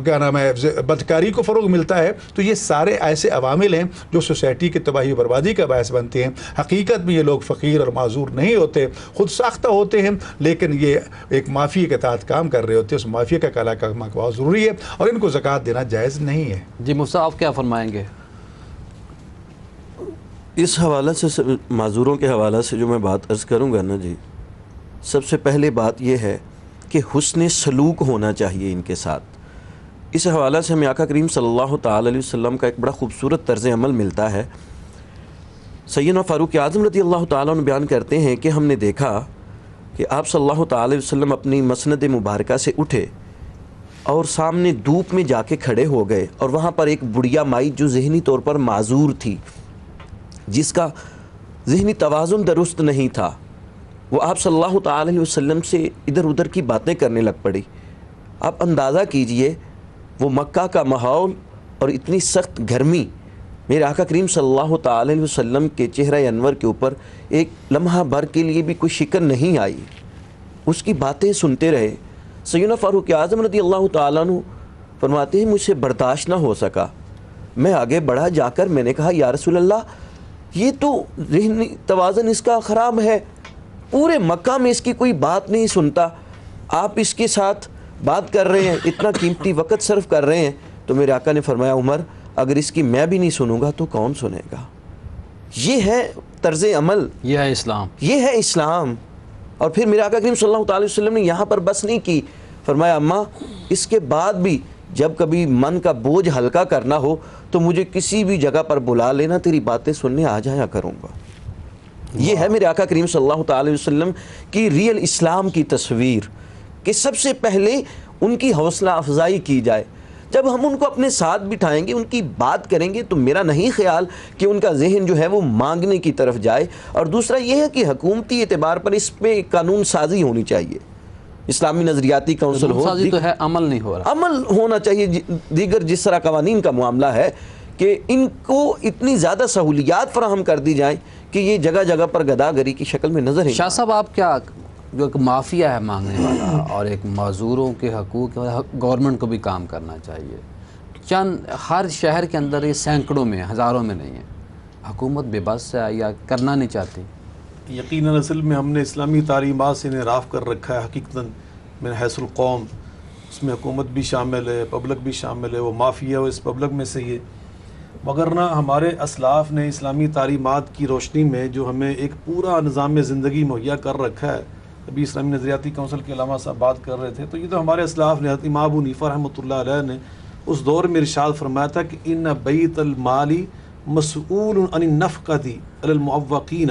کیا نام ہے بدکاری کو فروغ ملتا ہے، تو یہ سارے ایسے عوامل ہیں جو سوسائٹی کی تباہی و بربادی کا باعث بنتے ہیں۔ حقیقت میں یہ لوگ فقیر اور معذور نہیں ہوتے، خود ساختہ ہوتے ہیں، لیکن یہ ایک مافیا کے تحت کام کر رہے ہوتے ہیں۔ اس مافیا کا کالا کام بہت ضروری ہے اور ان کو زکوٰۃ دینا جائز نہیں ہے۔ جی مفتی آپ کیا فرمائیں گے؟ اس حوالے سے، معذوروں کے حوالے سے جو میں بات عرض کروں گا نا جی، سب سے پہلے بات یہ ہے کہ حسن سلوک ہونا چاہیے ان کے ساتھ۔ اس حوالے سے ہمیں آقا کریم صلی اللہ تعالی علیہ وسلم کا ایک بڑا خوبصورت طرز عمل ملتا ہے۔ سیدنا فاروق اعظم رضی اللہ تعالیٰ عنہ بیان کرتے ہیں کہ ہم نے دیکھا کہ آپ صلی اللہ تعالی علیہ وسلم اپنی مسند مبارکہ سے اٹھے اور سامنے دھوپ میں جا کے کھڑے ہو گئے، اور وہاں پر ایک بڑھیا مائی جو ذہنی طور پر معذور تھی، جس کا ذہنی توازن درست نہیں تھا، وہ آپ صلی اللہ تعالی علیہ وسلم سے ادھر ادھر کی باتیں کرنے لگ پڑی۔ آپ اندازہ کیجئے وہ مکہ کا ماحول اور اتنی سخت گرمی، میرے آقا کریم صلی اللہ تعالی علیہ وسلم کے چہرہ انور کے اوپر ایک لمحہ بھر کے لیے بھی کوئی شکن نہیں آئی، اس کی باتیں سنتے رہے۔ سیدنا فاروق اعظم رضی اللہ تعالیٰ عنہ فرماتے ہیں مجھ سے برداشت نہ ہو سکا، میں آگے بڑھا، جا کر میں نے کہا یا رسول اللہ یہ تو ذہنی توازن اس کا خراب ہے، پورے مکہ میں اس کی کوئی بات نہیں سنتا، آپ اس کے ساتھ بات کر رہے ہیں، اتنا قیمتی وقت صرف کر رہے ہیں، تو میرے آقا نے فرمایا عمر اگر اس کی میں بھی نہیں سنوں گا تو کون سنے گا؟ یہ ہے طرز عمل، یہ ہے اسلام. یہ ہے اسلام. اور پھر میرے آقا کریم صلی اللہ تعالی وسلم نے یہاں پر بس نہیں کی، فرمایا اماں اس کے بعد بھی جب کبھی من کا بوجھ ہلکا کرنا ہو تو مجھے کسی بھی جگہ پر بلا لینا، تیری باتیں سننے آ جایا کروں گا. یہ ہے میرے آقا کریم صلی اللہ تعالی وسلم کی ریئل اسلام کی تصویر، کہ سب سے پہلے ان کی حوصلہ افزائی کی جائے. جب ہم ان کو اپنے ساتھ بٹھائیں گے، ان کی بات کریں گے، تو میرا نہیں خیال کہ ان کا ذہن جو ہے وہ مانگنے کی طرف جائے. اور دوسرا یہ ہے کہ حکومتی اعتبار پر اس پہ قانون سازی ہونی چاہیے، اسلامی نظریاتی کونسل ہو، سازی تو ہے، عمل نہیں ہو رہا. عمل ہونا چاہیے. دیگر جس طرح قوانین کا معاملہ ہے کہ ان کو اتنی زیادہ سہولیات فراہم کر دی جائیں کہ یہ جگہ جگہ پر گداگری کی شکل میں نظر ہی شاہ صاحب آپ کیا، جو ایک مافیا ہے مانگنے والا اور ایک معذوروں کے حقوق، گورنمنٹ کو بھی کام کرنا چاہیے. چند ہر شہر کے اندر یہ سینکڑوں میں، ہزاروں میں نہیں ہے. حکومت بے بس ہے یا کرنا نہیں چاہتی؟ یقیناً اصل میں ہم نے اسلامی تعلیمات سے انحراف کر رکھا ہے حقیقتاً من حیث القوم. اس میں حکومت بھی شامل ہے، پبلک بھی شامل ہے، وہ مافیا وہ اس پبلک میں سے یہ. مگر نہ ہمارے اسلاف نے اسلامی تعلیمات کی روشنی میں جو ہمیں ایک پورا نظام زندگی مہیا کر رکھا ہے. ابھی اسلامی نظریاتی کونسل کے علامہ صاحب بات کر رہے تھے، تو یہ تو ہمارے اسلاف نے، امام ابو حنیفہ رحمۃ اللہ علیہ نے اس دور میں ارشاد فرمایا تھا کہ ان بیت المالی مسئول عن النفقۃ علی المعوقین،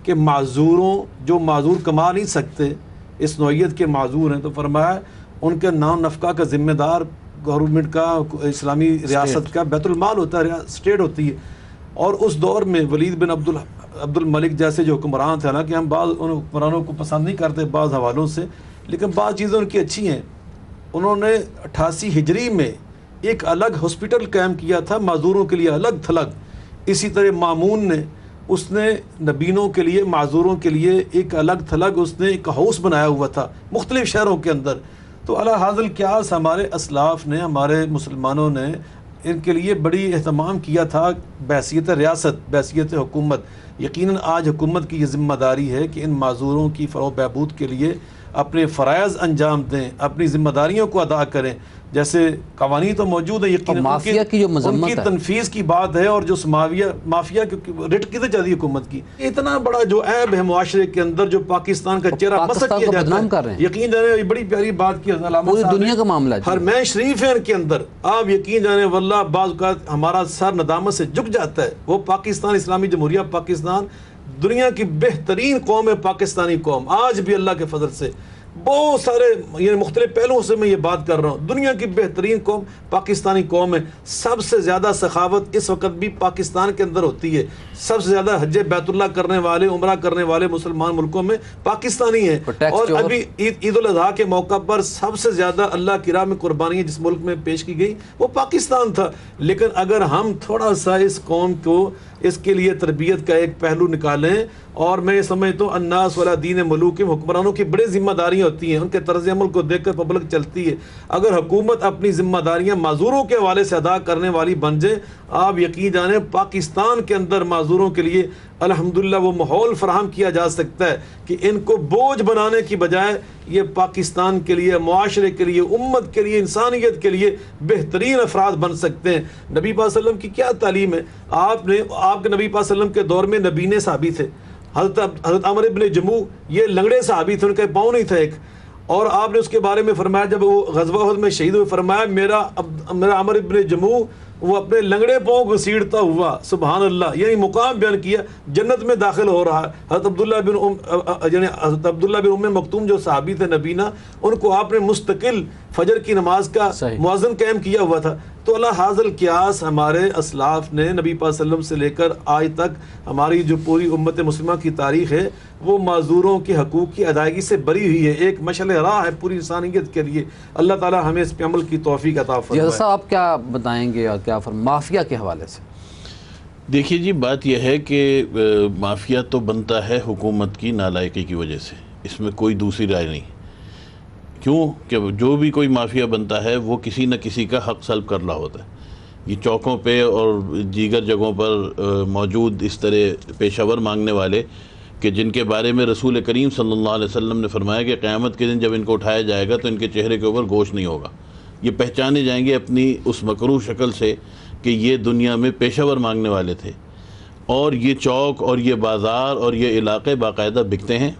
کہ معذوروں، جو معذور کما نہیں سکتے، اس نوعیت کے معذور ہیں، تو فرمایا ان کے نام نفقہ کا ذمہ دار گورنمنٹ کا، اسلامی ریاست کا بیت المال ہوتا ہے، اسٹیٹ ہوتی ہے. اور اس دور میں ولید بن عبد الملک جیسے جو حکمران تھے، حالانکہ ہم بعض ان حکمرانوں کو پسند نہیں کرتے بعض حوالوں سے، لیکن بعض چیزیں ان کی اچھی ہیں. انہوں نے 88 ہجری میں ایک الگ ہاسپٹل قائم کیا تھا معذوروں کے لیے، الگ تھلگ. اسی طرح مامون نے، اس نے نبینوں کے لیے، معذوروں کے لیے ایک الگ تھلگ، اس نے ایک ہاؤس بنایا ہوا تھا مختلف شہروں کے اندر. تو علی حاضر قیاس ہمارے اسلاف نے، ہمارے مسلمانوں نے ان کے لیے بڑی اہتمام کیا تھا بحیثیت ریاست، بحیثیت حکومت. یقیناً آج حکومت کی یہ ذمہ داری ہے کہ ان معذوروں کی فروغ بہبود کے لیے اپنے فرائض انجام دیں، اپنی ذمہ داریوں کو ادا کریں. جیسے قوانین تو موجود ہیں، یقیناً مافیا کی جو ان مذمت کی ہے، تنفیذ کی بات ہے. اور جو مافیا کی رٹ کدھر جاتی ہے حکومت کی. اتنا بڑا جو عیب ہے معاشرے کے اندر، جو پاکستان کا چہرہ مسخ پاکستان کیا کو جاتا بدنام کر رہے ہے. ہیں. یقین جانے یہ بڑی پیاری بات کی علامہ پوری صاحب نے. دنیا کا معاملہ ہے. حرمین شریف ہے ان کے اندر. آپ یقین جانے واللہ بعض اوقات ہمارا سر ندامت سے جھک جاتا ہے. وہ پاکستان اسلامی جمہوریہ پاکستان دنیا کی بہترین قوم ہے، پاکستانی قوم. آج بھی اللہ کے فضل سے بہت سارے یعنی مختلف پہلوؤں سے میں یہ بات کر رہا ہوں، دنیا کی بہترین قوم پاکستانی قوم ہے. سب سے زیادہ سخاوت اس وقت بھی پاکستان کے اندر ہوتی ہے. سب سے زیادہ حج بیت اللہ کرنے والے، عمرہ کرنے والے مسلمان ملکوں میں پاکستانی ہیں. اور ابھی عید الاضحیٰ کے موقع پر سب سے زیادہ اللہ کی راہ میں قربانیاں جس ملک میں پیش کی گئی وہ پاکستان تھا. لیکن اگر ہم تھوڑا سا اس قوم کو، اس کے لیے تربیت کا ایک پہلو نکالیں، اور میں یہ سمجھتا ہوں الناس والا دین ملوک، حکمرانوں کی بڑی ذمہ داریاں ہوتی ہیں، ان کے طرز عمل کو دیکھ کر پبلک چلتی ہے. اگر حکومت اپنی ذمہ داریاں معذوروں کے حوالے سے ادا کرنے والی بن جائے، آپ یقین جانیں پاکستان کے اندر معذوروں کے لیے الحمدللہ وہ ماحول فراہم کیا جا سکتا ہے کہ ان کو بوجھ بنانے کی بجائے یہ پاکستان کے لیے، معاشرے کے لیے، امت کے لیے، انسانیت کے لیے بہترین افراد بن سکتے ہیں. نبی پاک صلی اللہ علیہ وسلم کی کیا تعلیم ہے؟ آپ کے نبی پاک صلی اللہ علیہ وسلم کے دور میں نبینے صحابی تھے. حضرت عمر ابن جموع یہ لنگڑے صحابی تھے، ان کا پاؤں نہیں تھا ایک. اور آپ نے اس کے بارے میں فرمایا، جب وہ غزوہ احد میں شہید ہوئے، فرمایا میرا عمر ابن جموع وہ اپنے لنگڑے پاؤں کو سیڑھتا ہوا، سبحان اللہ. یعنی مقام بیان کیا، جنت میں داخل ہو رہا ہے. حضرت عبداللہ بن ام مکتوم جو صحابی تھے نبینا، ان کو آپ نے مستقل فجر کی نماز کا مؤذن قائم کیا ہوا تھا. تو اللہ حاضر قیاس ہمارے اسلاف نے نبی پاک صلی اللہ علیہ وسلم سے لے کر آج تک ہماری جو پوری امت مسلمہ کی تاریخ ہے وہ معذوروں کے حقوق کی ادائیگی سے بری ہوئی ہے. ایک مشعل راہ ہے پوری انسانیت کے لیے. اللہ تعالی ہمیں اس پہ عمل کی توفیق عطا فرمائے. جیسا آپ کیا بتائیں گے اور کیا مافیا کے حوالے سے؟ دیکھیے جی، بات یہ ہے کہ مافیا تو بنتا ہے حکومت کی نالائقی کی وجہ سے، اس میں کوئی دوسری رائے نہیں. کیوں کہ جو بھی کوئی مافیا بنتا ہے وہ کسی نہ کسی کا حق سلب کر رہا ہوتا ہے. یہ چوکوں پہ اور دیگر جگہوں پر موجود اس طرح پیشہ ور مانگنے والے کہ جن کے بارے میں رسول کریم صلی اللہ علیہ وسلم نے فرمایا کہ قیامت کے دن جب ان کو اٹھایا جائے گا تو ان کے چہرے کے اوپر گوشت نہیں ہوگا، یہ پہچانے جائیں گے اپنی اس مکروہ شکل سے کہ یہ دنیا میں پیشہ ور مانگنے والے تھے، اور یہ چوک اور یہ بازار اور یہ علاقے باقاعدہ بکتے ہیں،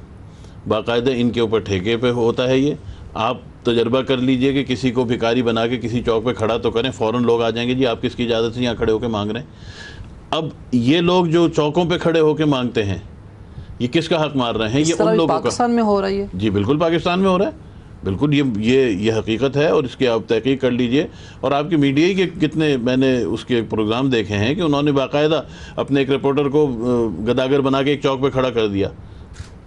باقاعدہ ان کے اوپر ٹھیکے پہ ہوتا ہے۔ یہ آپ تجربہ کر لیجئے کہ کسی کو بھکاری بنا کے کسی چوک پہ کھڑا تو کریں، فوراً لوگ آ جائیں گے جی آپ کس کی اجازت سے یہاں کھڑے ہو کے مانگ رہے ہیں۔ اب یہ لوگ جو چوکوں پہ کھڑے ہو کے مانگتے ہیں، یہ کس کا حق مار رہے ہیں؟ یہ ان لوگوں کا۔ پاکستان میں ہو رہا ہے یہ؟ جی بالکل پاکستان میں ہو رہا ہے، بالکل یہ حقیقت ہے، اور اس کی آپ تحقیق کر لیجئے۔ اور آپ کی میڈیا ہی کے کتنے میں نے اس کے پروگرام دیکھے ہیں کہ انہوں نے باقاعدہ اپنے ایک رپورٹر کو گداگر بنا کے ایک چوک پہ کھڑا کر دیا،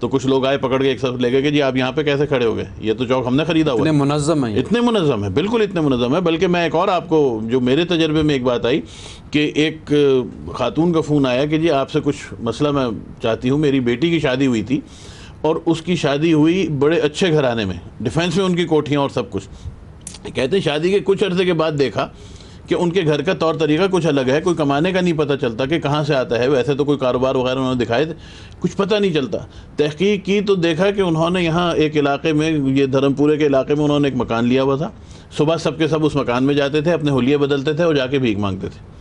تو کچھ لوگ آئے پکڑ کے ایک ساتھ لے گئے کہ جی آپ یہاں پہ کیسے کھڑے ہو گئے، یہ تو چوک ہم نے خریدا ہوا ہے۔ اتنے منظم ہیں، اتنے منظم ہے، بالکل اتنے منظم ہے۔ بلکہ میں ایک اور آپ کو جو میرے تجربے میں ایک بات آئی کہ ایک خاتون کا فون آیا کہ جی آپ سے کچھ مسئلہ میں چاہتی ہوں، میری بیٹی کی شادی ہوئی تھی اور اس کی شادی ہوئی بڑے اچھے گھرانے میں، ڈیفینس میں ان کی کوٹھیاں اور سب کچھ۔ کہتے ہیں شادی کے کچھ عرصے کے بعد دیکھا کہ ان کے گھر کا طور طریقہ کچھ الگ ہے، کوئی کمانے کا نہیں پتہ چلتا کہ کہاں سے آتا ہے، ویسے تو کوئی کاروبار وغیرہ انہوں نے دکھائے تھے، کچھ پتہ نہیں چلتا۔ تحقیق کی تو دیکھا کہ انہوں نے یہاں ایک علاقے میں، یہ دھرم پورے کے علاقے میں انہوں نے ایک مکان لیا ہوا تھا، صبح سب کے سب اس مکان میں جاتے تھے، اپنے حلیے بدلتے تھے اور جا کے بھیک مانگتے تھے۔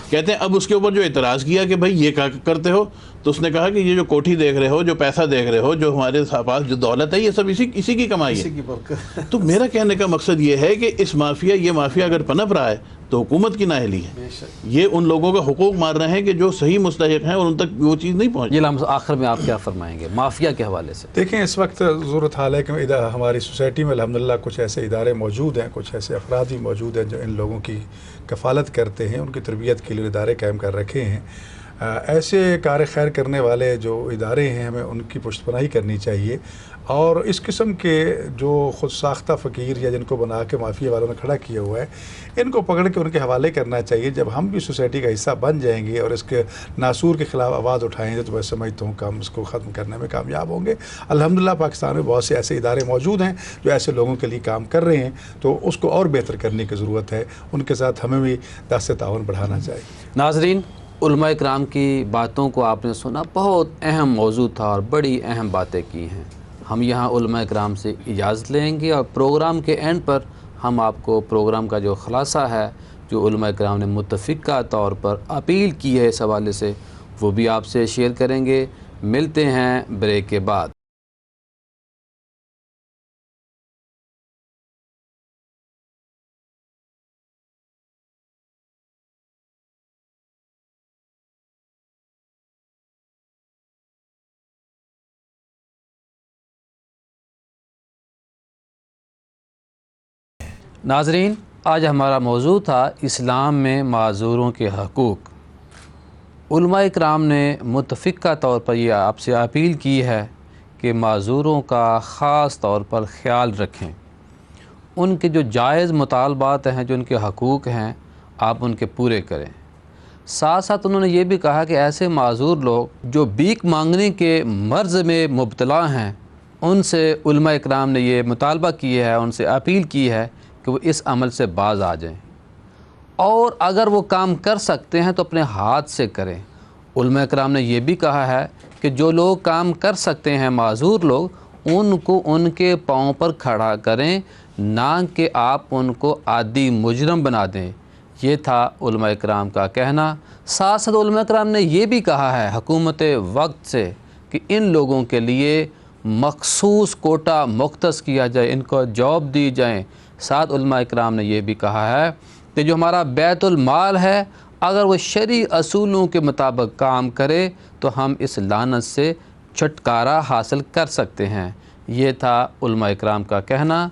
کہتے ہیں اب اس کے اوپر جو اعتراض کیا کہ بھائی یہ کیا کرتے ہو، تو اس نے کہا کہ یہ جو کوٹھی دیکھ رہے ہو، جو پیسہ دیکھ رہے ہو، جو ہمارے پاس جو دولت ہے، یہ سب اسی کی کمائی ہے۔ تو میرا کہنے کا مقصد یہ ہے کہ اس یہ مافیا اگر پنپ رہا ہے تو حکومت کی نااہلی ہے، یہ ان لوگوں کا حقوق مار رہے ہیں کہ جو صحیح مستحق ہیں اور ان تک وہ چیز نہیں پہنچ۔ یہ آخر میں آپ کیا فرمائیں گے مافیا کے حوالے سے؟ دیکھیں اس وقت ضرورت حال ہے کہ ہماری سوسائٹی میں الحمدللہ کچھ ایسے ادارے موجود ہیں، کچھ ایسے افراد بھی موجود ہیں جو ان لوگوں کی کفالت کرتے ہیں، ان کی تربیت کے لیے ادارے قائم کر رکھے ہیں۔ ایسے کار خیر کرنے والے جو ادارے ہیں ہمیں ان کی پشت پناہی کرنی چاہیے، اور اس قسم کے جو خود ساختہ فقیر یا جن کو بنا کے مافیا والوں نے کھڑا کیا ہوا ہے، ان کو پکڑ کے ان کے حوالے کرنا چاہیے۔ جب ہم بھی سوسائٹی کا حصہ بن جائیں گے اور اس کے ناسور کے خلاف آواز اٹھائیں گے تو میں سمجھتا ہوں کہ ہم اس کو ختم کرنے میں کامیاب ہوں گے۔ الحمدللہ پاکستان میں بہت سے ایسے ادارے موجود ہیں جو ایسے لوگوں کے لیے کام کر رہے ہیں، تو اس کو اور بہتر کرنے کی ضرورت ہے، ان کے ساتھ ہمیں بھی دست تعاون بڑھانا چاہیے۔ ناظرین، علماء کرام کی باتوں کو آپ نے سنا، بہت اہم موضوع تھا اور بڑی اہم باتیں کی ہیں۔ ہم یہاں علماء کرام سے اجازت لیں گے اور پروگرام کے اینڈ پر ہم آپ کو پروگرام کا جو خلاصہ ہے، جو علماء کرام نے متفقہ طور پر اپیل کی ہے اس حوالے سے، وہ بھی آپ سے شیئر کریں گے۔ ملتے ہیں بریک کے بعد۔ ناظرین، آج ہمارا موضوع تھا اسلام میں معذوروں کے حقوق۔ علماء کرام نے متفقہ طور پر یہ آپ سے اپیل کی ہے کہ معذوروں کا خاص طور پر خیال رکھیں، ان کے جو جائز مطالبات ہیں، جو ان کے حقوق ہیں، آپ ان کے پورے کریں۔ ساتھ ساتھ انہوں نے یہ بھی کہا کہ ایسے معذور لوگ جو بھیک مانگنے کے مرض میں مبتلا ہیں، ان سے علماء کرام نے یہ مطالبہ کیا ہے، ان سے اپیل کی ہے کہ وہ اس عمل سے باز آ جائیں، اور اگر وہ کام کر سکتے ہیں تو اپنے ہاتھ سے کریں۔ علماء کرام نے یہ بھی کہا ہے کہ جو لوگ کام کر سکتے ہیں، معذور لوگ، ان کو ان کے پاؤں پر کھڑا کریں، نہ کہ آپ ان کو عادی مجرم بنا دیں۔ یہ تھا علماء کرام کا کہنا۔ ساتھ ساتھ علماء کرام نے یہ بھی کہا ہے حکومت وقت سے کہ ان لوگوں کے لیے مخصوص کوٹا مختص کیا جائے، ان کو جاب دی جائیں۔ ساتھ علماء کرام نے یہ بھی کہا ہے کہ جو ہمارا بیت المال ہے، اگر وہ شرعی اصولوں کے مطابق کام کرے تو ہم اس لعنت سے چھٹکارا حاصل کر سکتے ہیں۔ یہ تھا علماء کرام کا کہنا۔